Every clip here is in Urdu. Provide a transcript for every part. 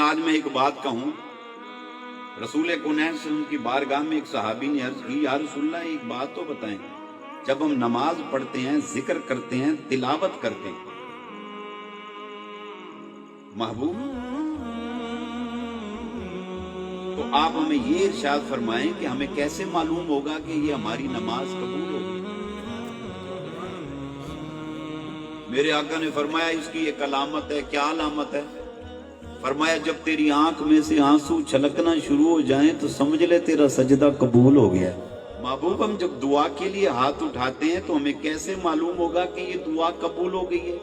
آج میں ایک بات کہوں، رسول کونین سے ان کی بارگاہ میں ایک صحابی نے عرض کی، یا رسول اللہ ایک بات تو بتائیں، جب ہم نماز پڑھتے ہیں، ذکر کرتے ہیں، تلاوت کرتے ہیں، محبوب تو آپ ہمیں یہ ارشاد فرمائیں کہ ہمیں کیسے معلوم ہوگا کہ یہ ہماری نماز قبول ہوگی؟ میرے آقا نے فرمایا اس کی ایک علامت ہے۔ کیا علامت ہے؟ فرمایا جب تیری آنکھ میں سے آنسو چھلکنا شروع ہو جائیں تو سمجھ لے تیرا سجدہ قبول ہو گیا۔ محبوب ہم جب دعا کے لیے ہاتھ اٹھاتے ہیں تو ہمیں کیسے معلوم ہوگا کہ یہ دعا قبول ہو گئی ہے؟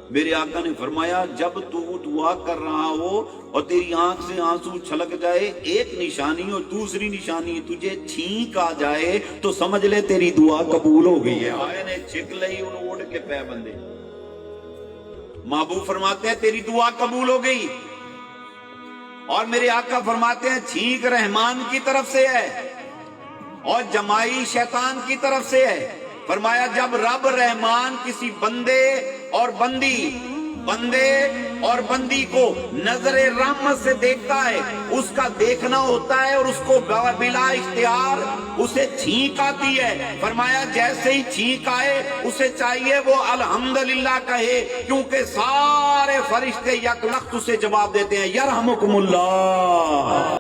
میرے آقا نے فرمایا جب تو دعا کر رہا ہو اور تیری آنکھ سے آنسو چھلک جائے، ایک نشانی اور دوسری نشانی تجھے چھینک آ جائے تو سمجھ لے تیری دعا قبول ہو گئی ہے۔ آئے نے چھک لئی ان اوڑ کے پے بندے۔ محبوب فرماتے ہیں تیری دعا قبول ہو گئی، اور میرے آقا فرماتے ہیں چھینک رحمان کی طرف سے ہے اور جمائی شیطان کی طرف سے ہے۔ فرمایا جب رب رحمان کسی بندے اور بندی کو نظر رحمت سے دیکھتا ہے، اس کا دیکھنا ہوتا ہے اور اس کو بلا اختیار اسے چھینک آتی ہے۔ فرمایا جیسے ہی چھینک آئے اسے چاہیے وہ الحمدللہ کہے، کیونکہ سارے فرشتے یک لخت اسے جواب دیتے ہیں یرحمکم اللہ۔